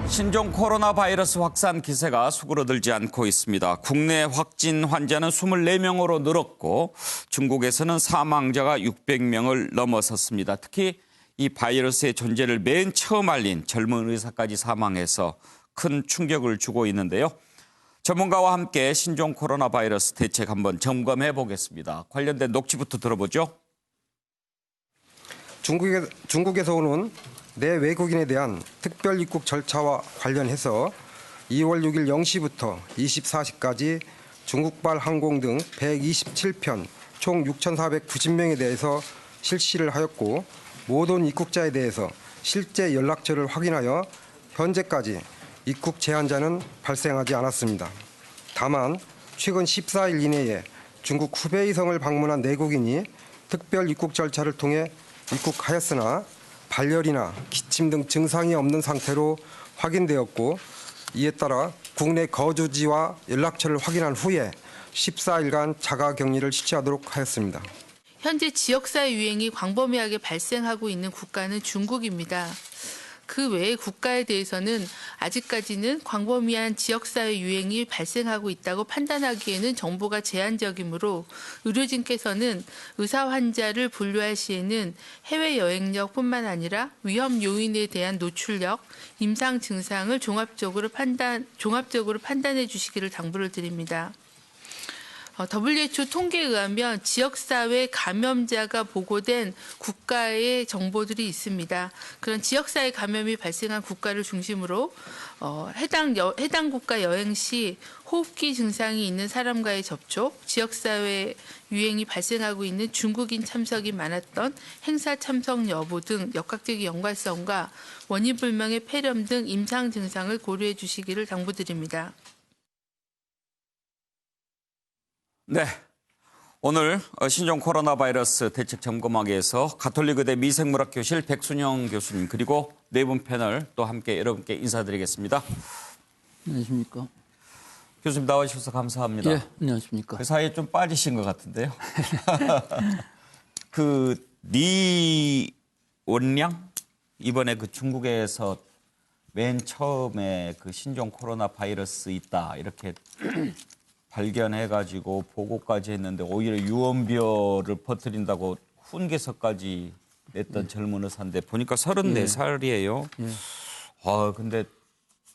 신종 코로나 바이러스 확산 기세가 수그러들지 않고 있습니다. 국내 확진 환자는 24명으로 늘었고 중국에서는 사망자가 600명을 넘어섰습니다. 특히 이 바이러스의 존재를 맨 처음 알린 젊은 의사까지 사망해서 큰 충격을 주고 있는데요. 전문가와 함께 신종 코로나 바이러스 대책 한번 점검해 보겠습니다. 관련된 녹취부터 들어보죠. 중국에서 오는 내 외국인에 대한 특별 입국 절차와 관련해서 2월 6일 0시부터 24시까지 중국발 항공 등 127편 총 6,490명에 대해서 실시를 하였고 모든 입국자에 대해서 실제 연락처를 확인하여 현재까지 입국 제한자는 발생하지 않았습니다. 다만 최근 14일 이내에 중국 후베이성을 방문한 내국인이 특별 입국 절차를 통해 입국하였으나 발열이나 기침 등 증상이 없는 상태로 확인되었고 이에 따라 국내 거주지와 연락처를 확인한 후에 14일간 자가격리를 실시하도록 하였습니다. 현재 지역사회 유행이 광범위하게 발생하고 있는 국가는 중국입니다. 그 외의 국가에 대해서는 아직까지는 광범위한 지역사회 유행이 발생하고 있다고 판단하기에는 정보가 제한적이므로 의료진께서는 의사 환자를 분류할 시에는 해외여행력뿐만 아니라 위험 요인에 대한 노출력, 임상 증상을 종합적으로 판단해 주시기를 당부를 드립니다. WHO 통계에 의하면 지역사회 감염자가 보고된 국가의 정보들이 있습니다. 그런 지역사회 감염이 발생한 국가를 중심으로 해당 국가 여행 시 호흡기 증상이 있는 사람과의 접촉, 지역사회 유행이 발생하고 있는 중국인 참석이 많았던 행사 참석 여부 등 역학적 연관성과 원인 불명의 폐렴 등 임상 증상을 고려해 주시기를 당부드립니다. 네, 오늘 신종 코로나 바이러스 대책 점검하기에서 가톨릭의대 미생물학교실 백순영 교수님 그리고 네 분 패널 또 함께 여러분께 인사드리겠습니다. 안녕하십니까. 교수님 나와주셔서 감사합니다. 예, 안녕하십니까. 그 사이에 좀 빠지신 것 같은데요. 리 원량 이번에 그 중국에서 맨 처음에 그 신종 코로나 바이러스 있다 이렇게 발견해가지고 보고까지 했는데 오히려 유언비어를 퍼뜨린다고 훈계서까지 냈던 젊은 의사인데 보니까 34살이에요. 예. 근데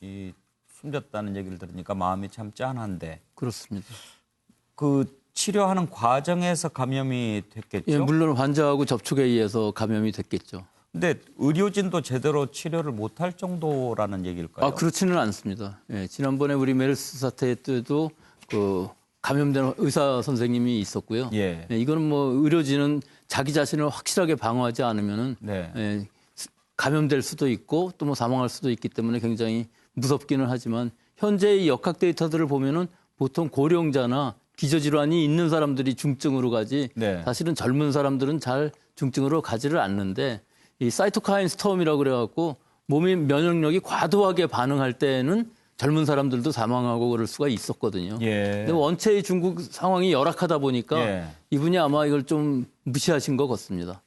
이 숨졌다는 얘기를 들으니까 마음이 참 짠한데. 그렇습니다. 그 치료하는 과정에서 감염이 됐겠죠? 예, 물론 환자하고 접촉에 의해서 감염이 됐겠죠. 근데 의료진도 제대로 치료를 못할 정도라는 얘기일까요? 그렇지는 않습니다. 예, 지난번에 우리 메르스 사태 때도 그 감염된 의사 선생님이 있었고요. 예. 예, 이거는 뭐 의료진은 자기 자신을 확실하게 방어하지 않으면은 네. 예, 감염될 수도 있고 또 뭐 사망할 수도 있기 때문에 굉장히 무섭기는 하지만 현재의 역학 데이터들을 보면은 보통 고령자나 기저질환이 있는 사람들이 중증으로 가지 네. 사실은 젊은 사람들은 잘 중증으로 가지를 않는데 이 사이토카인 스톰이라고 그래갖고 몸의 면역력이 과도하게 반응할 때는 젊은 사람들도 사망하고 그럴 수가 있었거든요. 예. 근데 원체의 중국 상황이 열악하다 보니까 예. 이분이 아마 이걸 좀 무시하신 것 같습니다.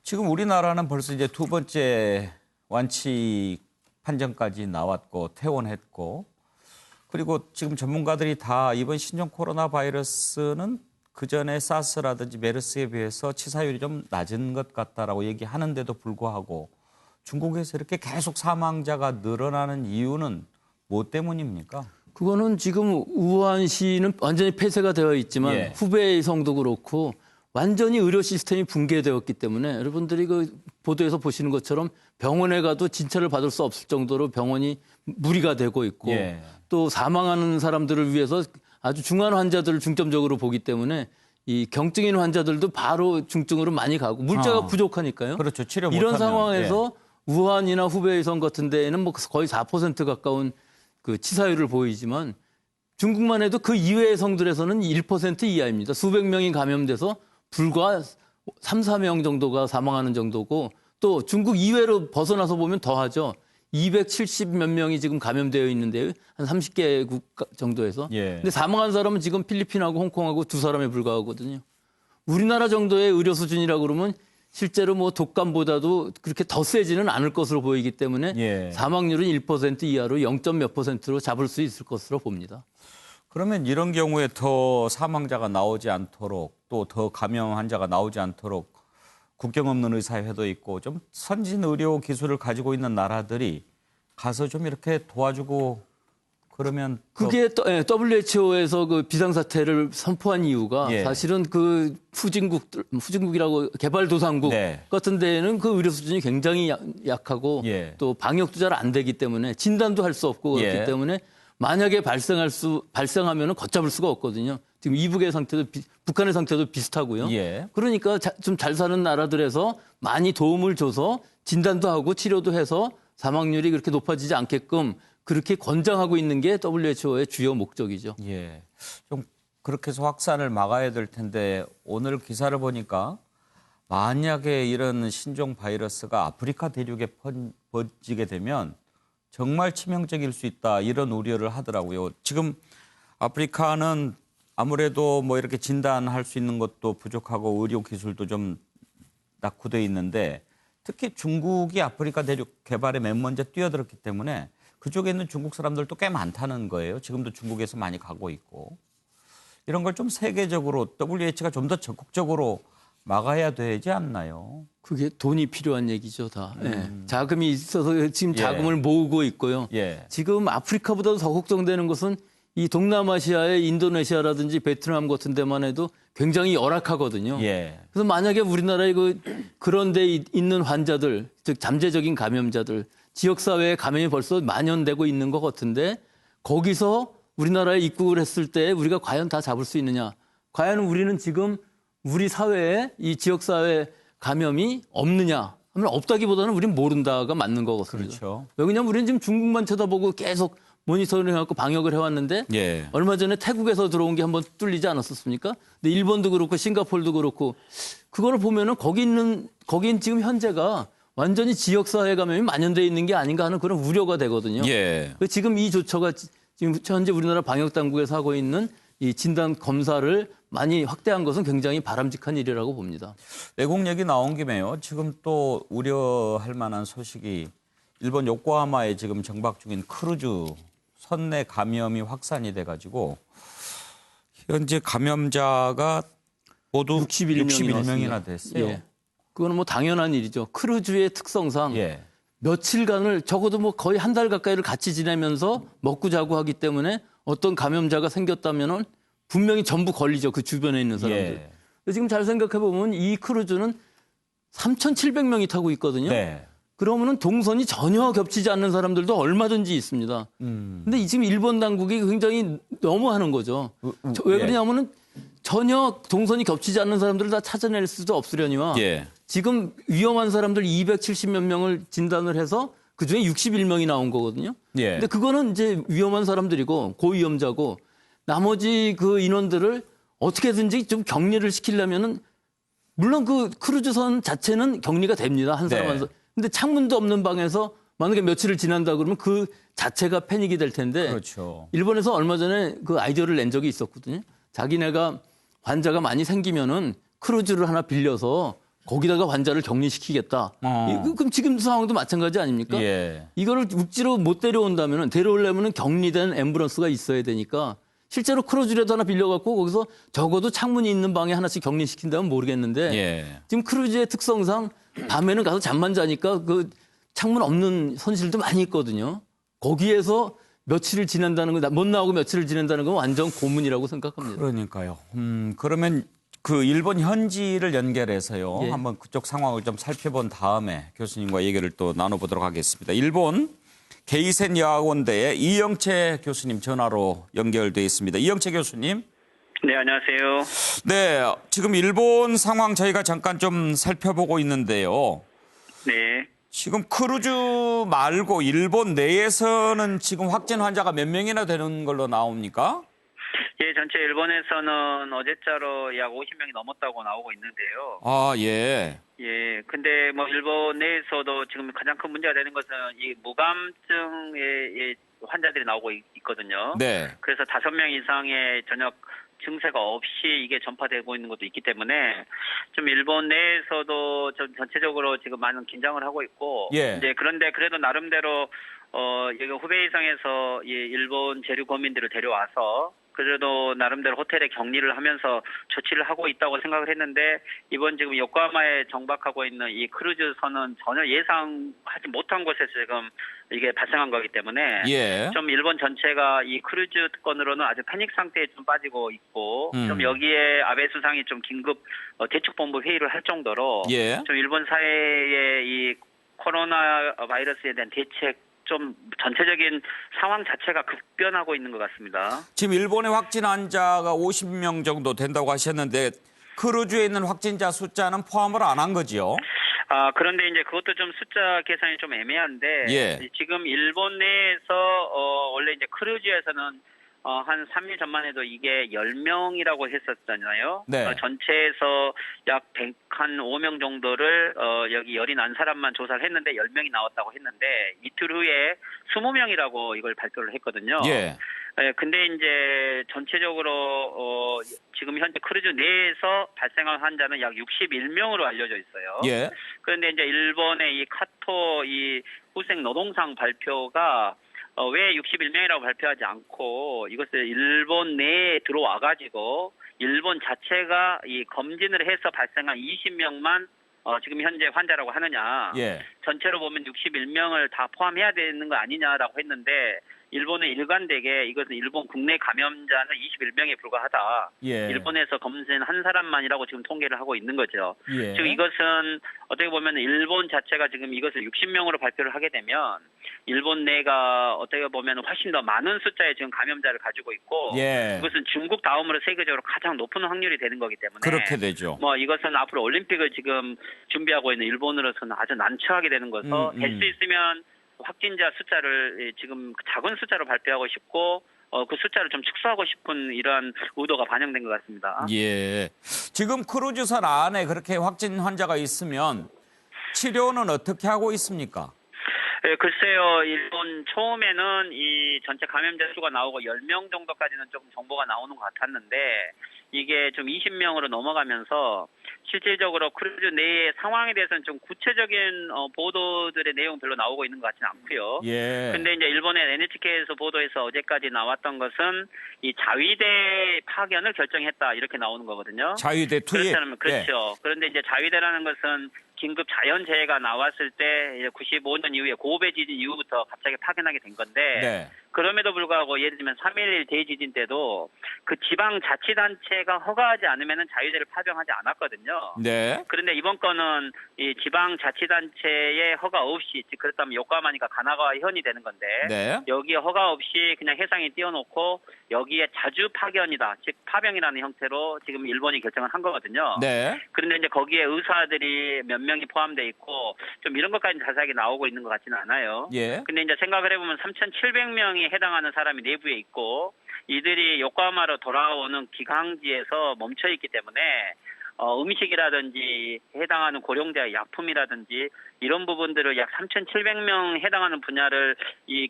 지금 우리나라는 벌써 이제 두 번째 완치 판정까지 나왔고 퇴원했고 그리고 지금 전문가들이 다 이번 신종 코로나 바이러스는 그전에 사스라든지 메르스에 비해서 치사율이 좀 낮은 것 같다라고 얘기하는데도 불구하고 중국에서 이렇게 계속 사망자가 늘어나는 이유는 뭐 때문입니까? 그거는 지금 우한시는 완전히 폐쇄가 되어 있지만 예. 후베이성도 그렇고 완전히 의료 시스템이 붕괴되었기 때문에 여러분들이 그 보도에서 보시는 것처럼 병원에 가도 진찰을 받을 수 없을 정도로 병원이 무리가 되고 있고 예. 또 사망하는 사람들을 위해서 아주 중한 환자들을 중점적으로 보기 때문에 이 경증인 환자들도 바로 중증으로 많이 가고 물자가 부족하니까요. 그렇죠. 치료 이런 못하면. 상황에서 우한이나 후베이성 같은 데에는 뭐 거의 4% 가까운 그 치사율을 보이지만 중국만 해도 그 이외의 성들에서는 1% 이하입니다. 수백 명이 감염돼서 불과 3, 4명 정도가 사망하는 정도고 또 중국 이외로 벗어나서 보면 더하죠. 270 몇 명이 지금 감염되어 있는데요. 한 30개국 정도에서. 예. 근데 사망한 사람은 지금 필리핀하고 홍콩하고 2사람에 불과하거든요. 우리나라 정도의 의료 수준이라고 그러면 실제로 뭐 독감보다도 그렇게 더 세지는 않을 것으로 보이기 때문에 예. 사망률은 1% 이하로 0. 몇 %로 잡을 수 있을 것으로 봅니다. 그러면 이런 경우에 더 사망자가 나오지 않도록 또 더 감염 환자가 나오지 않도록 국경 없는 의사회도 있고 좀 선진 의료 기술을 가지고 있는 나라들이 가서 좀 이렇게 도와주고 그러면 그게 WHO에서 그 비상사태를 선포한 이유가 예. 사실은 그 후진국이라고 개발도상국 네. 같은 데에는 그 의료 수준이 굉장히 약하고 예. 또 방역도 잘 안 되기 때문에 진단도 할 수 없고 그렇기 예. 때문에 만약에 발생하면은 걷잡을 수가 없거든요. 지금 이북의 상태도 북한의 상태도 비슷하고요. 예. 그러니까 좀 잘 사는 나라들에서 많이 도움을 줘서 진단도 하고 치료도 해서 사망률이 그렇게 높아지지 않게끔 그렇게 권장하고 있는 게 WHO의 주요 목적이죠. 예. 좀 그렇게 해서 확산을 막아야 될 텐데 오늘 기사를 보니까 만약에 이런 신종 바이러스가 아프리카 대륙에 퍼지게 되면 정말 치명적일 수 있다 이런 우려를 하더라고요. 지금 아프리카는 아무래도 뭐 이렇게 진단할 수 있는 것도 부족하고 의료 기술도 좀 낙후돼 있는데 특히 중국이 아프리카 대륙 개발에 맨 먼저 뛰어들었기 때문에 그쪽에 있는 중국 사람들도 꽤 많다는 거예요. 지금도 중국에서 많이 가고 있고. 이런 걸 좀 세계적으로 WHO가 좀 더 적극적으로 막아야 되지 않나요? 그게 돈이 필요한 얘기죠, 다. 예. 자금이 있어서 지금 예. 자금을 모으고 있고요. 예. 지금 아프리카보다도 더 걱정되는 것은 이 동남아시아의 인도네시아라든지 베트남 같은 데만 해도 굉장히 열악하거든요. 예. 그래서 만약에 우리나라에 그런 데 있는 환자들, 즉 잠재적인 감염자들, 지역사회에 감염이 벌써 만연되고 있는 것 같은데 거기서 우리나라에 입국을 했을 때 우리가 과연 다 잡을 수 있느냐. 과연 우리는 지금 우리 사회에 이 지역사회 감염이 없느냐 하면 없다기보다는 우리는 모른다가 맞는 거거든요. 그렇죠. 왜냐하면 우리는 지금 중국만 쳐다보고 계속 모니터링 해갖고 방역을 해왔는데 예. 얼마 전에 태국에서 들어온 게 한번 뚫리지 않았었습니까? 근데 일본도 그렇고 싱가포르도 그렇고 그거를 보면은 거긴 지금 현재가 완전히 지역사회 감염이 만연돼 있는 게 아닌가 하는 그런 우려가 되거든요. 예. 지금 이 조처가 지금 현재 우리나라 방역 당국에서 하고 있는 이 진단 검사를 많이 확대한 것은 굉장히 바람직한 일이라고 봅니다. 외국 얘기 나온 김에요. 지금 또 우려할 만한 소식이 일본 요코하마에 지금 정박 중인 크루즈 선내 감염이 확산이 돼가지고 현재 감염자가 모두 61명이나 됐어요. 예. 그거는 뭐 당연한 일이죠. 크루즈의 특성상 예. 며칠간을 적어도 뭐 거의 한 달 가까이를 같이 지내면서 먹고 자고 하기 때문에 어떤 감염자가 생겼다면은 분명히 전부 걸리죠. 그 주변에 있는 사람들. 예. 근데 지금 잘 생각해 보면 이 크루즈는 3,700명이 타고 있거든요. 네. 그러면은 동선이 전혀 겹치지 않는 사람들도 얼마든지 있습니다. 근데 지금 일본 당국이 굉장히 너무하는 거죠. 왜 그러냐면은 전혀 동선이 겹치지 않는 사람들을 다 찾아낼 수도 없으려니와 예. 지금 위험한 사람들 270몇 명을 진단을 해서 그중에 61명이 나온 거거든요. 예. 근데 그거는 이제 위험한 사람들이고 고위험자고 나머지 그 인원들을 어떻게든지 좀 격리를 시키려면은 물론 그 크루즈선 자체는 격리가 됩니다. 한 사람 네. 한 사람. 근데 창문도 없는 방에서 만약에 며칠을 지난다 그러면 그 자체가 패닉이 될 텐데 그렇죠. 일본에서 얼마 전에 그 아이디어를 낸 적이 있었거든요. 자기네가 환자가 많이 생기면은 크루즈를 하나 빌려서 거기다가 환자를 격리시키겠다. 그럼 지금 상황도 마찬가지 아닙니까? 예. 이거를 육지로 못 데려온다면은 데려오려면은 격리된 앰뷸런스가 있어야 되니까 실제로 크루즈라도 하나 빌려갖고 거기서 적어도 창문이 있는 방에 하나씩 격리시킨다면 모르겠는데 예. 지금 크루즈의 특성상 밤에는 가서 잠만 자니까 그 창문 없는 선실도 많이 있거든요. 거기에서 며칠을 지낸다는 건, 못 나오고 며칠을 지낸다는 건 완전 고문이라고 생각합니다. 그러니까요. 그러면 그 일본 현지를 연결해서요. 예. 한번 그쪽 상황을 좀 살펴본 다음에 교수님과 얘기를 또 나눠보도록 하겠습니다. 일본 게이센 여학원대의 이영채 교수님 전화로 연결돼 있습니다. 이영채 교수님. 네, 안녕하세요. 네, 지금 일본 상황 저희가 잠깐 좀 살펴보고 있는데요. 네. 지금 크루즈 말고 일본 내에서는 지금 확진 환자가 몇 명이나 되는 걸로 나옵니까? 예, 전체 일본에서는 어제자로 약 50명이 넘었다고 나오고 있는데요. 아, 예. 예, 근데 뭐 일본 내에서도 지금 가장 큰 문제가 되는 것은 이 무감증의 환자들이 나오고 있거든요. 네. 그래서 5명 이상의 전역 증세가 없이 이게 전파되고 있는 것도 있기 때문에 좀 일본 내에서도 좀 전체적으로 지금 많은 긴장을 하고 있고 예. 이제 그런데 그래도 나름대로 여기 후베이성에서 이 일본 재료거민들을 데려와서 그래도 나름대로 호텔에 격리를 하면서 조치를 하고 있다고 생각을 했는데 이번 지금 요코하마에 정박하고 있는 이 크루즈선은 전혀 예상하지 못한 곳에서 지금 이게 발생한 거기 때문에 예. 좀 일본 전체가 이 크루즈 건으로는 아주 패닉 상태에 좀 빠지고 있고 좀 여기에 아베 수상이 좀 긴급 대책본부 회의를 할 정도로 예. 좀 일본 사회의 이 코로나 바이러스에 대한 대책 좀 전체적인 상황 자체가 급변하고 있는 것 같습니다. 지금 일본의 확진 환자가 50명 정도 된다고 하셨는데 크루즈에 있는 확진자 숫자는 포함을 안 한 거지요? 그런데 이제 그것도 좀 숫자 계산이 좀 애매한데 예. 지금 일본 내에서 원래 이제 크루즈에서는 한 3일 전만 해도 이게 10명이라고 했었잖아요. 네. 전체에서 약 105명 정도를 여기 열이 난 사람만 조사를 했는데 10명이 나왔다고 했는데 이틀 후에 20명이라고 이걸 발표를 했거든요. 예. 근데 이제 전체적으로 지금 현재 크루즈 내에서 발생한 환자는 약 61명으로 알려져 있어요. 예. 그런데 이제 일본의 이 카토 이 후생 노동상 발표가 왜 61명이라고 발표하지 않고 이것을 일본 내에 들어와 가지고 일본 자체가 이 검진을 해서 발생한 20명만 지금 현재 환자라고 하느냐. 예. 전체로 보면 61명을 다 포함해야 되는 거 아니냐라고 했는데 일본은 일관되게 이것은 일본 국내 감염자는 21명에 불과하다. 예. 일본에서 검진한 사람만이라고 지금 통계를 하고 있는 거죠. 예. 즉 이것은 어떻게 보면 일본 자체가 지금 이것을 60명으로 발표를 하게 되면 일본 내가 어떻게 보면 훨씬 더 많은 숫자의 지금 감염자를 가지고 있고 예. 이것은 중국 다음으로 세계적으로 가장 높은 확률이 되는 거기 때문에 그렇게 되죠. 뭐 이것은 앞으로 올림픽을 지금 준비하고 있는 일본으로서는 아주 난처하게 되는 것서 될 수 있으면 확진자 숫자를 지금 작은 숫자로 발표하고 싶고 그 숫자를 좀 축소하고 싶은 이러한 의도가 반영된 것 같습니다. 예. 지금 크루즈선 안에 그렇게 확진 환자가 있으면 치료는 어떻게 하고 있습니까? 글쎄요, 일본 처음에는 이 전체 감염자 수가 나오고 10명 정도까지는 좀 정보가 나오는 것 같았는데 이게 좀 20명으로 넘어가면서 실질적으로 크루즈 내의 상황에 대해서는 좀 구체적인 보도들의 내용 별로 나오고 있는 것 같지는 않고요. 예. 근데 이제 일본의 NHK에서 보도에서 어제까지 나왔던 것은 이 자위대 파견을 결정했다 이렇게 나오는 거거든요. 자위대 투입. 그렇죠. 그런데 이제 자위대라는 것은 긴급 자연재해가 나왔을 때 95년 이후에 고베 지진 이후부터 갑자기 파견하게 된 건데 네. 그럼에도 불구하고 예를 들면 3.11 대지진 때도 그 지방자치단체가 허가하지 않으면 자위대를 파병하지 않았거든요. 네. 그런데 이번 건은 이 지방자치단체의 허가 없이 즉 그렇다면 요코하마니까 가나가와 현이 되는 건데 네. 여기에 허가 없이 그냥 해상에 띄워놓고 여기에 자주 파견이다 즉 파병이라는 형태로 지금 일본이 결정을 한 거거든요. 네. 그런데 이제 거기에 의사들이 몇 명이 포함돼 있고 좀 이런 것까지 자세하게 나오고 있는 것 같지는 않아요. 예. 근데 이제 생각을 해보면 3,700명이 해당하는 사람이 내부에 있고 이들이 요코하마로 돌아오는 기강지에서 멈춰 있기 때문에 음식이라든지 해당하는 고령자의 약품이라든지 이런 부분들을 약 3,700명 해당하는 분야를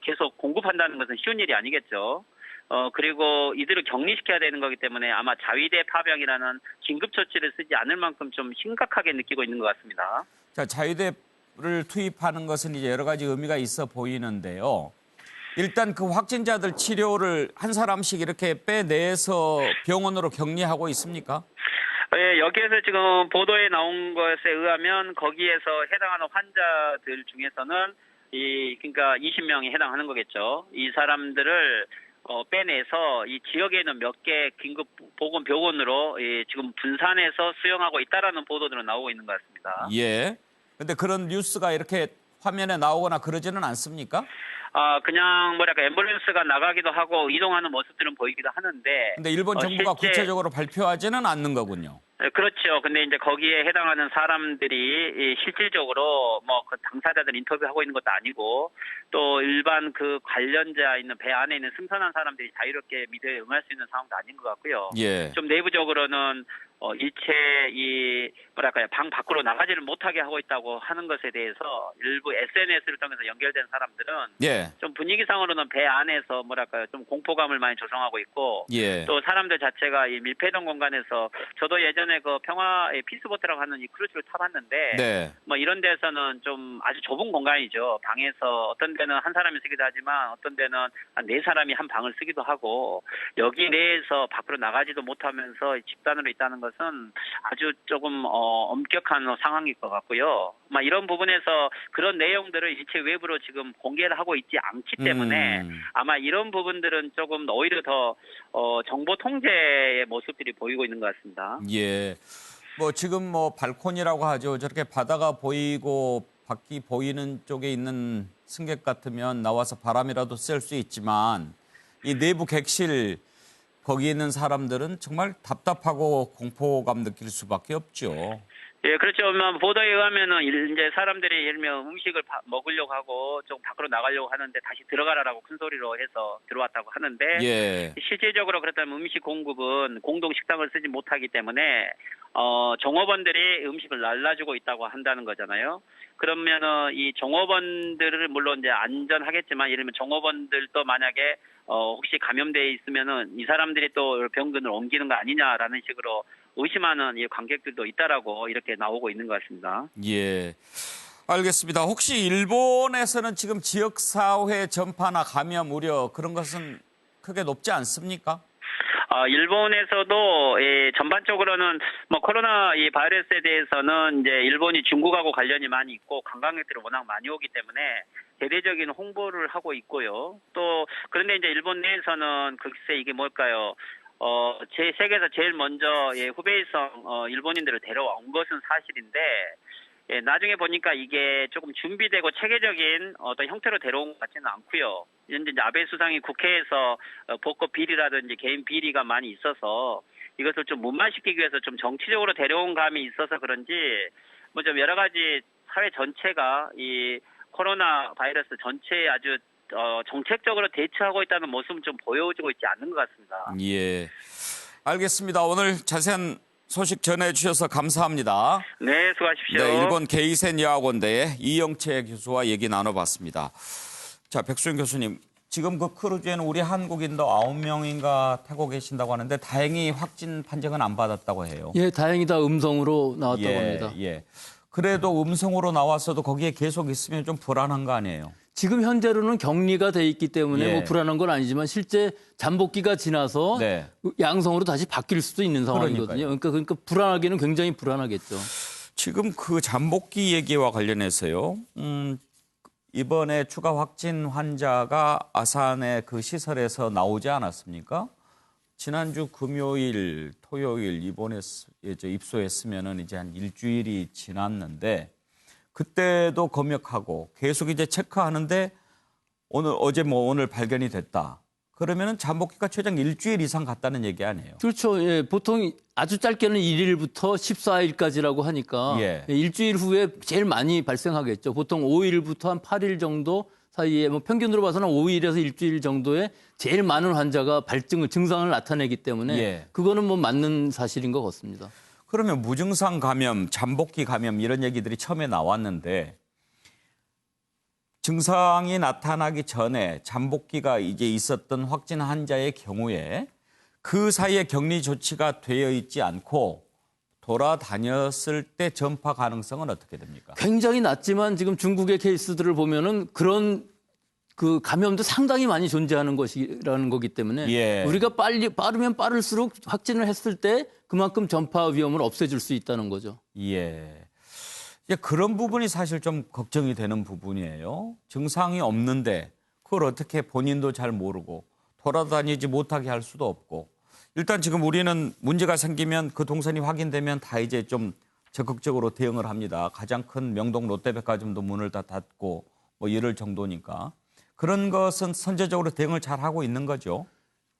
계속 공급한다는 것은 쉬운 일이 아니겠죠. 그리고 이들을 격리시켜야 되는 거기 때문에 아마 자위대 파병이라는 긴급 조치를 쓰지 않을 만큼 좀 심각하게 느끼고 있는 것 같습니다. 자, 자위대를 투입하는 것은 이제 여러 가지 의미가 있어 보이는데요. 일단 그 확진자들 치료를 한 사람씩 이렇게 빼내서 병원으로 격리하고 있습니까? 예, 여기에서 지금 보도에 나온 것에 의하면 거기에서 해당하는 환자들 중에서는 그러니까 20명이 해당하는 거겠죠. 이 사람들을 빼내서 이 지역에 있는 몇 개 긴급 보건 병원으로 지금 분산해서 수용하고 있다라는 보도들은 나오고 있는 것 같습니다. 예. 근데 그런 뉴스가 이렇게 화면에 나오거나 그러지는 않습니까? 그냥 뭐랄까 앰뷸런스가 나가기도 하고 이동하는 모습들은 보이기도 하는데. 근데 일본 정부가 실제 구체적으로 발표하지는 않는 거군요. 그렇죠. 근데 이제 거기에 해당하는 사람들이 실질적으로 그 당사자들 인터뷰하고 있는 것도 아니고 또 일반 그 관련자 있는 배 안에 있는 승선한 사람들이 자유롭게 미디어에 응할 수 있는 상황도 아닌 것 같고요. 예. 좀 내부적으로는 일체 방 밖으로 나가지를 못하게 하고 있다고 하는 것에 대해서 일부 SNS를 통해서 연결된 사람들은 예. 좀 분위기상으로는 배 안에서 좀 공포감을 많이 조성하고 있고 예. 또 사람들 자체가 이 밀폐된 공간에서 저도 예전에 그 평화의 피스보트라고 하는 이 크루즈를 타봤는데 네. 이런 데서는 좀 아주 좁은 공간이죠. 방에서 어떤 데는 한 사람이 쓰기도 하지만 어떤 데는 한 4사람이 한 방을 쓰기도 하고 여기 내에서 밖으로 나가지도 못하면서 집단으로 있다는 것은 아주 조금 엄격한 상황일 것 같고요. 이런 부분에서 그런 내용들을 일체 외부로 지금 공개를 하고 있지 않기 때문에 아마 이런 부분들은 조금 오히려 더 정보 통제의 모습들이 보이고 있는 것 같습니다. 예. 지금 발코니라고 하죠. 저렇게 바다가 보이고 밖이 보이는 쪽에 있는 승객 같으면 나와서 바람이라도 쐴 수 있지만 이 내부 객실 거기 있는 사람들은 정말 답답하고 공포감 느낄 수밖에 없죠. 예, 그렇죠. 보도에 의하면은 이제 사람들이 예를 들면 음식을 먹으려고 하고 좀 밖으로 나가려고 하는데 다시 들어가라라고 큰 소리로 해서 들어왔다고 하는데 예. 실질적으로 그렇다면 음식 공급은 공동 식당을 쓰지 못하기 때문에 종업원들이 음식을 날라주고 있다고 한다는 거잖아요. 그러면은 이 종업원들을 물론 이제 안전하겠지만 예를 들면 종업원들도 만약에 혹시 감염돼 있으면은 이 사람들이 또 병균을 옮기는 거 아니냐라는 식으로 의심하는 이 관객들도 있다라고 이렇게 나오고 있는 것 같습니다. 예. 알겠습니다. 혹시 일본에서는 지금 지역사회 전파나 감염 우려 그런 것은 크게 높지 않습니까? 일본에서도 전반적으로는 코로나 이 바이러스에 대해서는 이제 일본이 중국하고 관련이 많이 있고 관광객들이 워낙 많이 오기 때문에 대대적인 홍보를 하고 있고요. 또 그런데 이제 일본 내에서는 글쎄 이게 뭘까요? 세계에서 제일 먼저 후베이성 일본인들을 데려온 것은 사실인데 나중에 보니까 이게 조금 준비되고 체계적인 어떤 형태로 데려온 것 같지는 않고요. 이제 아베 수상이 국회에서 복고 비리라든지 개인 비리가 많이 있어서 이것을 좀 문만시키기 위해서 좀 정치적으로 데려온 감이 있어서 그런지 좀 여러 가지 사회 전체가 이 코로나 바이러스 전체에 아주 정책적으로 대처하고 있다는 모습은 좀 보여지고 있지 않는 것 같습니다. 예. 알겠습니다. 오늘 자세한 소식 전해주셔서 감사합니다. 네, 수고하십시오. 네, 일본 게이센 여학원대의 이영채 교수와 얘기 나눠봤습니다. 자, 백수영 교수님, 지금 그 크루즈에는 우리 한국인도 9명인가 타고 계신다고 하는데 다행히 확진 판정은 안 받았다고 해요. 예, 다행히다 음성으로 나왔다고 합니다. 예. 그래도 음성으로 나왔어도 거기에 계속 있으면 좀 불안한 거 아니에요? 지금 현재로는 격리가 돼 있기 때문에 예. 불안한 건 아니지만 실제 잠복기가 지나서 네. 양성으로 다시 바뀔 수도 있는 상황이거든요. 그러니까 불안하기는 굉장히 불안하겠죠. 지금 그 잠복기 얘기와 관련해서요. 이번에 추가 확진 환자가 아산의 그 시설에서 나오지 않았습니까? 지난주 금요일, 토요일 입소했으면은 이제 한 일주일이 지났는데 그때도 검역하고 계속 이제 체크하는데 오늘 발견이 됐다. 그러면은 잠복기가 최장 일주일 이상 갔다는 얘기 아니에요? 그렇죠. 예, 보통 아주 짧게는 1일부터 14일까지라고 하니까 예. 일주일 후에 제일 많이 발생하겠죠. 보통 5일부터 한 8일 정도 사이에 평균으로 봐서는 5일에서 일주일 정도에 제일 많은 환자가 증상을 나타내기 때문에 예. 그거는 맞는 사실인 것 같습니다. 그러면 무증상 감염, 잠복기 감염 이런 얘기들이 처음에 나왔는데 증상이 나타나기 전에 잠복기가 이제 있었던 확진 환자의 경우에 그 사이에 격리 조치가 되어 있지 않고 돌아다녔을 때 전파 가능성은 어떻게 됩니까? 굉장히 낮지만 지금 중국의 케이스들을 보면은 그런 그 감염도 상당히 많이 존재하는 것이라는 거기 때문에 예. 우리가 빠르면 빠를수록 확진을 했을 때 그만큼 전파 위험을 없애줄 수 있다는 거죠. 예. 이제 그런 부분이 사실 좀 걱정이 되는 부분이에요. 증상이 없는데 그걸 어떻게 본인도 잘 모르고 돌아다니지 못하게 할 수도 없고 일단 지금 우리는 문제가 생기면 그 동선이 확인되면 다 이제 좀 적극적으로 대응을 합니다. 가장 큰 명동 롯데백화점도 문을 다 닫고 이럴 정도니까 그런 것은 선제적으로 대응을 잘 하고 있는 거죠.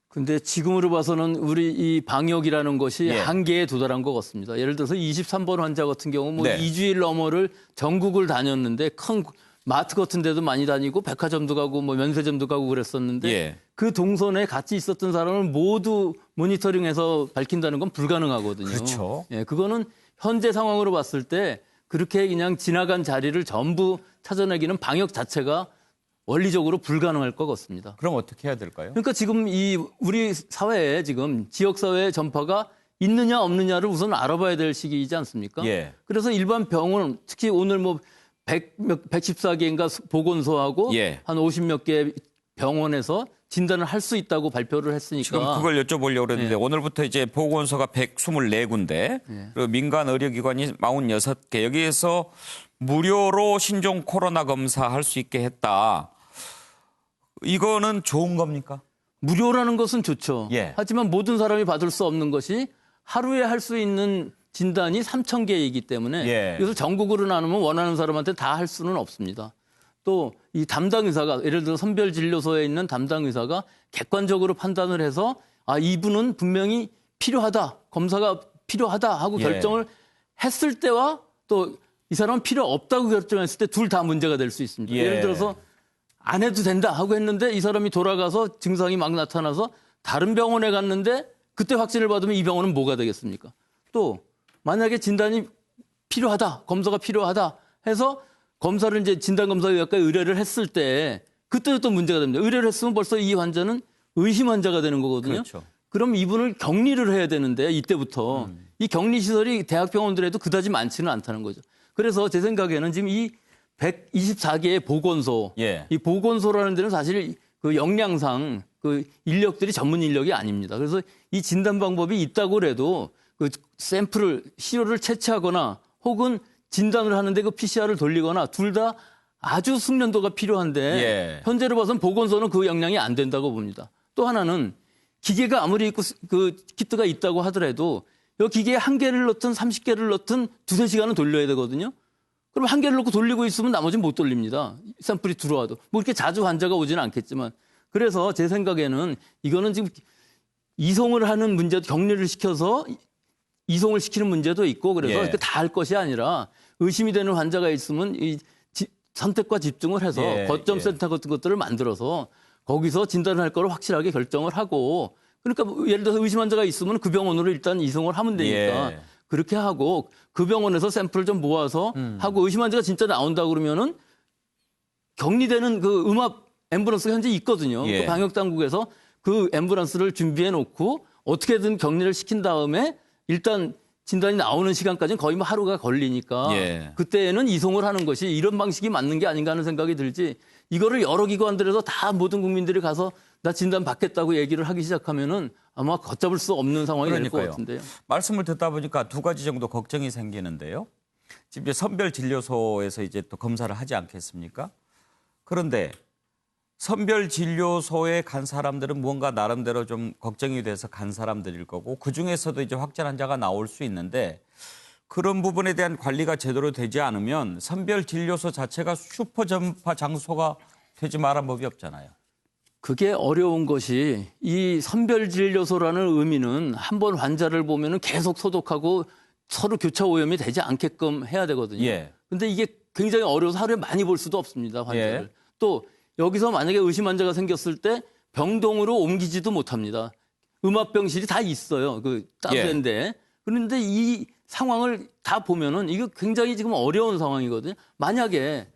근데 지금으로 봐서는 우리 이 방역이라는 것이 예. 한계에 도달한 것 같습니다. 예를 들어서 23번 환자 같은 경우 네. 2주일 넘어를 전국을 다녔는데 큰 마트 같은 데도 많이 다니고 백화점도 가고 뭐 면세점도 가고 그랬었는데 예. 그 동선에 같이 있었던 사람을 모두 모니터링해서 밝힌다는 건 불가능하거든요. 그렇죠. 예, 그거는 현재 상황으로 봤을 때 그렇게 그냥 지나간 자리를 전부 찾아내기는 방역 자체가 원리적으로 불가능할 것 같습니다. 그럼 어떻게 해야 될까요? 그러니까 지금 이 우리 사회에 지금 지역사회 전파가 있느냐 없느냐를 우선 알아봐야 될 시기이지 않습니까? 예. 그래서 일반 병원 특히 오늘 뭐 114개인가 보건소하고 예. 한 50몇 개 병원에서 진단을 할 수 있다고 발표를 했으니까 지금 그걸 여쭤보려고 그랬는데 오늘부터 이제 보건소가 124군데 그리고 민간 의료기관이 46개 여기에서 무료로 신종 코로나 검사 할 수 있게 했다. 이거는 좋은 겁니까? 무료라는 것은 좋죠. 예. 하지만 모든 사람이 받을 수 없는 것이 하루에 할 수 있는 진단이 3,000개이기 때문에 예. 이것을 전국으로 나누면 원하는 사람한테 다 할 수는 없습니다. 또 이 담당 의사가 예를 들어 선별진료소에 있는 담당 의사가 객관적으로 판단을 해서 아 이분은 분명히 필요하다 검사가 필요하다 하고 예. 결정을 했을 때와 또 이 사람은 필요 없다고 결정했을 때 둘 다 문제가 될 수 있습니다. 예. 예를 들어서 안 해도 된다 하고 했는데 이 사람이 돌아가서 증상이 막 나타나서 다른 병원에 갔는데 그때 확진을 받으면 이 병원은 뭐가 되겠습니까? 또 만약에 진단이 필요하다, 검사가 필요하다 해서 검사를 이제 진단검사의학과에 의뢰를 했을 때 그때도 또 문제가 됩니다. 의뢰를 했으면 벌써 이 환자는 의심 환자가 되는 거거든요. 그렇죠. 그럼 이분을 격리를 해야 되는데 이때부터 이 격리시설이 대학병원들에도 그다지 많지는 않다는 거죠. 그래서 제 생각에는 지금 이 124개의 보건소, 예. 이 보건소라는 데는 사실 그 역량상 그 인력들이 전문 인력이 아닙니다. 그래서 이 진단 방법이 있다고 해도 그 샘플을 시료를 채취하거나 혹은 진단을 하는데 그 PCR을 돌리거나 둘 다 아주 숙련도가 필요한데 예. 현재로 봐서는 보건소는 그 역량이 안 된다고 봅니다. 또 하나는 기계가 아무리 있고 그 키트가 있다고 하더라도 이 기계에 한 개를 넣든 30개를 넣든 2-3시간은 돌려야 되거든요. 그럼 한 개를 넣고 돌리고 있으면 나머지는 못 돌립니다. 샘플이 들어와도. 뭐 이렇게 자주 환자가 오지는 않겠지만. 그래서 제 생각에는 이거는 지금 이송을 하는 문제도 격리를 시켜서 이송을 시키는 문제도 있고 그래서 예. 이렇게 다 할 것이 아니라 의심이 되는 환자가 있으면 이 선택과 집중을 해서 예, 거점 예. 센터 같은 것들을 만들어서 거기서 진단을 할 거를 확실하게 결정을 하고 그러니까 뭐 예를 들어서 의심 환자가 있으면 그 병원으로 일단 이송을 하면 되니까 예. 그렇게 하고 그 병원에서 샘플을 좀 모아서 하고 의심 환자가 진짜 나온다 그러면은 격리되는 그 음압 앰뷸런스가 현재 있거든요. 예. 그 방역 당국에서 그 앰뷸런스를 준비해 놓고 어떻게든 격리를 시킨 다음에 일단 진단이 나오는 시간까지는 거의 뭐 하루가 걸리니까 예. 그때는 이송을 하는 것이 이런 방식이 맞는 게 아닌가 하는 생각이 들지 이거를 여러 기관들에서 다 모든 국민들이 가서 나 진단 받겠다고 얘기를 하기 시작하면은 아마 걷잡을 수 없는 상황이 될 것 그러니까요. 같은데요. 말씀을 듣다 보니까 두 가지 정도 걱정이 생기는데요. 지금 이제 선별진료소에서 이제 또 검사를 하지 않겠습니까? 그런데 선별진료소에 간 사람들은 무언가 나름대로 좀 걱정이 돼서 간 사람들일 거고 그중에서도 이제 확진 환자가 나올 수 있는데 그런 부분에 대한 관리가 제대로 되지 않으면 선별진료소 자체가 슈퍼전파 장소가 되지 말한 법이 없잖아요. 그게 어려운 것이 이 선별진료소라는 의미는 한 번 환자를 보면은 계속 소독하고 서로 교차 오염이 되지 않게끔 해야 되거든요. 예. 근데 이게 굉장히 어려워서 하루에 많이 볼 수도 없습니다, 환자를. 예. 또 여기서 만약에 의심 환자가 생겼을 때 병동으로 옮기지도 못합니다. 음압병실이 다 있어요. 그 따로된데. 그런데 이 상황을 다 보면은 이거 굉장히 지금 어려운 상황이거든요. 만약에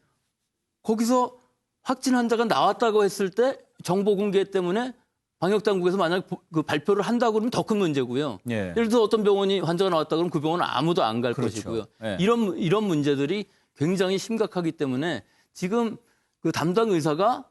거기서 확진 환자가 나왔다고 했을 때 정보 공개 때문에 방역 당국에서 만약 그 발표를 한다고 그러면 더 큰 문제고요. 예. 예를 들어 어떤 병원이 환자가 나왔다 그러면 그 병원은 아무도 안 갈 그렇죠. 것이고요. 예. 이런 문제들이 굉장히 심각하기 때문에 지금 그 담당 의사가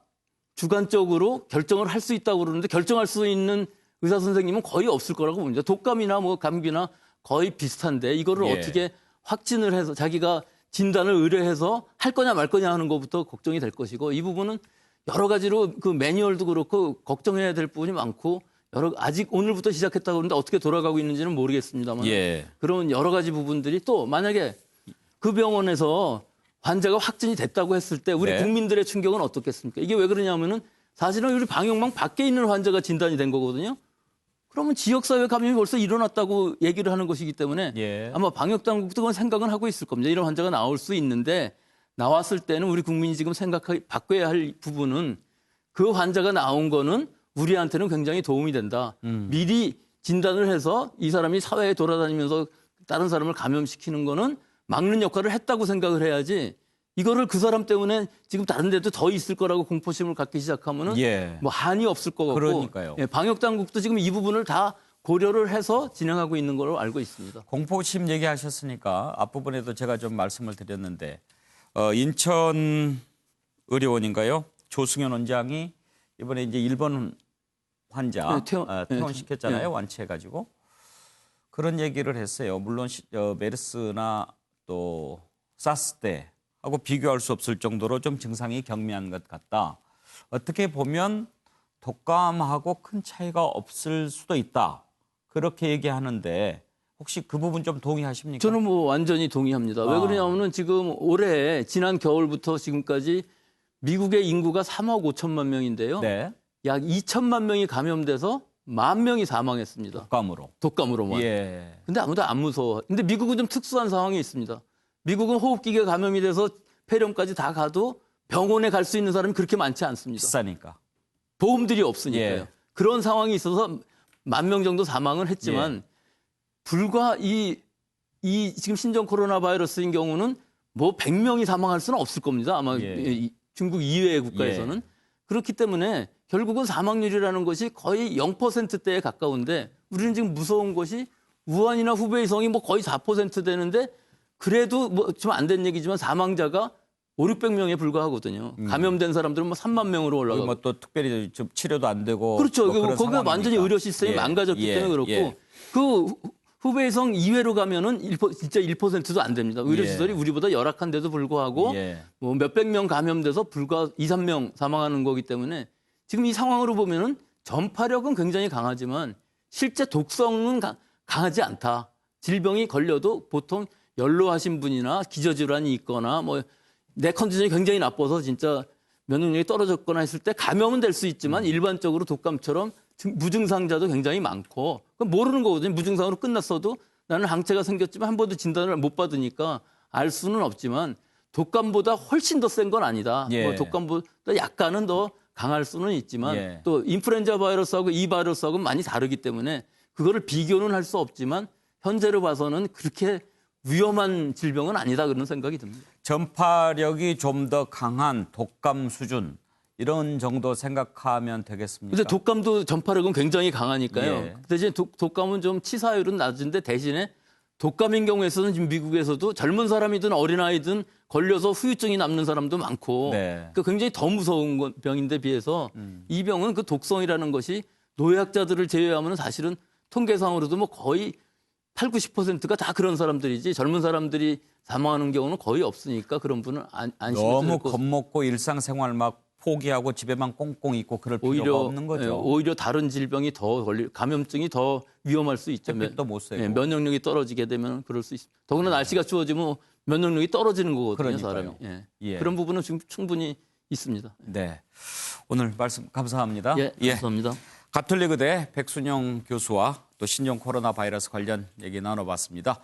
주관적으로 결정을 할 수 있다고 그러는데 결정할 수 있는 의사 선생님은 거의 없을 거라고 봅니다. 독감이나 뭐 감기나 거의 비슷한데 이거를 예. 어떻게 확진을 해서 자기가 진단을 의뢰해서 할 거냐 말 거냐 하는 것부터 걱정이 될 것이고 이 부분은 여러 가지로 그 매뉴얼도 그렇고 걱정해야 될 부분이 많고 아직 오늘부터 시작했다고 그러는데 어떻게 돌아가고 있는지는 모르겠습니다만 예. 그런 여러 가지 부분들이 또 만약에 그 병원에서 환자가 확진이 됐다고 했을 때 우리 네. 국민들의 충격은 어떻겠습니까? 이게 왜 그러냐면은 사실은 우리 방역망 밖에 있는 환자가 진단이 된 거거든요. 그러면 지역사회 감염이 벌써 일어났다고 얘기를 하는 것이기 때문에 예. 아마 방역당국도 그건 생각은 하고 있을 겁니다. 이런 환자가 나올 수 있는데 나왔을 때는 우리 국민이 지금 바꿔야 할 부분은 그 환자가 나온 거는 우리한테는 굉장히 도움이 된다. 미리 진단을 해서 이 사람이 사회에 돌아다니면서 다른 사람을 감염시키는 거는 막는 역할을 했다고 생각을 해야지 이거를 그 사람 때문에 지금 다른 데도 더 있을 거라고 공포심을 갖기 시작하면은 예. 뭐 한이 없을 것 같고 그러니까요. 예, 방역 당국도 지금 이 부분을 다 고려를 해서 진행하고 있는 걸로 알고 있습니다. 공포심 얘기하셨으니까 앞부분에도 제가 좀 말씀을 드렸는데 인천 의료원인가요? 조승현 원장이 이번에 이제 일본 환자 네, 퇴원시켰잖아요. 네. 완치해가지고 그런 얘기를 했어요. 물론 메르스나 또 사스 때하고 비교할 수 없을 정도로 좀 증상이 경미한 것 같다. 어떻게 보면 독감하고 큰 차이가 없을 수도 있다. 그렇게 얘기하는데 혹시 그 부분 좀 동의하십니까? 저는 뭐 완전히 동의합니다. 왜 그러냐면은 지금 올해 지난 겨울부터 지금까지 미국의 인구가 3억 5천만 명인데요. 네. 약 2천만 명이 감염돼서 10,000명이 사망했습니다. 독감으로. 독감으로만. 예. 근데 아무도 안 무서워. 근데 미국은 좀 특수한 상황이 있습니다. 미국은 호흡기계 감염이 돼서 폐렴까지 다 가도 병원에 갈 수 있는 사람이 그렇게 많지 않습니다. 비싸니까. 보험들이 없으니까요. 예. 그런 상황이 있어서 10,000명 정도 사망을 했지만 불과 이 지금 신종 코로나 바이러스인 경우는 뭐 100명이 사망할 수는 없을 겁니다. 아마 예. 이 중국 이외의 국가에서는. 예. 그렇기 때문에 결국은 사망률이라는 것이 거의 0%대에 가까운데 우리는 지금 무서운 것이 우한이나 후베이성이 뭐 거의 4% 되는데 그래도 뭐 좀 안 된 얘기지만 사망자가 500~600명에 불과하거든요. 감염된 사람들은 뭐 3만 명으로 올라가고. 뭐 또 특별히 좀 치료도 안 되고. 그렇죠. 뭐 그런 거기가 완전히 상황이니까. 의료 시스템이 예. 망가졌기 예. 때문에 그렇고 예. 그 후베이성 이외로 가면은 진짜 1%도 안 됩니다. 의료 예. 시설이 우리보다 열악한데도 불구하고 예. 뭐 몇백 명 감염돼서 불과 2~3명 사망하는 거기 때문에 지금 이 상황으로 보면은 전파력은 굉장히 강하지만 실제 독성은 강하지 않다. 질병이 걸려도 보통 연로하신 분이나 기저질환이 있거나 뭐 내 컨디션이 굉장히 나빠서 진짜 면역력이 떨어졌거나 했을 때 감염은 될 수 있지만 일반적으로 독감처럼 무증상자도 굉장히 많고 그건 모르는 거거든요. 무증상으로 끝났어도 나는 항체가 생겼지만 한 번도 진단을 못 받으니까 알 수는 없지만 독감보다 훨씬 더 센 건 아니다. 예. 뭐 독감보다 약간은 더 강할 수는 있지만 예. 또 인플루엔자 바이러스하고 이 바이러스하고는 많이 다르기 때문에 그거를 비교는 할 수 없지만 현재로 봐서는 그렇게 위험한 질병은 아니다 그런 생각이 듭니다. 전파력이 좀 더 강한 독감 수준 이런 정도 생각하면 되겠습니까? 근데 독감도 전파력은 굉장히 강하니까요. 예. 대신 독감은 좀 치사율은 낮은데 대신에 독감인 경우에서는 지금 미국에서도 젊은 사람이든 어린아이든 걸려서 후유증이 남는 사람도 많고 네. 그러니까 굉장히 더 무서운 병인데 비해서 이 병은 그 독성이라는 것이 노약자들을 제외하면 사실은 통계상으로도 뭐 거의 80~90%가 다 그런 사람들이지 젊은 사람들이 사망하는 경우는 거의 없으니까 그런 분은 안심이 너무 들고 겁먹고 일상생활 막 포기하고 집에만 꽁꽁 있고 그럴 필요가 오히려 없는 거죠. 오히려 다른 질병이 더 감염증이 더 위험할 수 있죠. 햇빛도 못 쐬고. 면역력이 떨어지게 되면 그럴 수 있습니다. 더구나 날씨가 추워지면 면역력이 떨어지는 거거든요, 그러니까요. 사람이. 예. 그런 부분은 충분히 있습니다. 네. 오늘 말씀 감사합니다. 예, 감사합니다. 가톨릭 의대 백순영 교수와 또 신종 코로나 바이러스 관련 얘기 나눠봤습니다.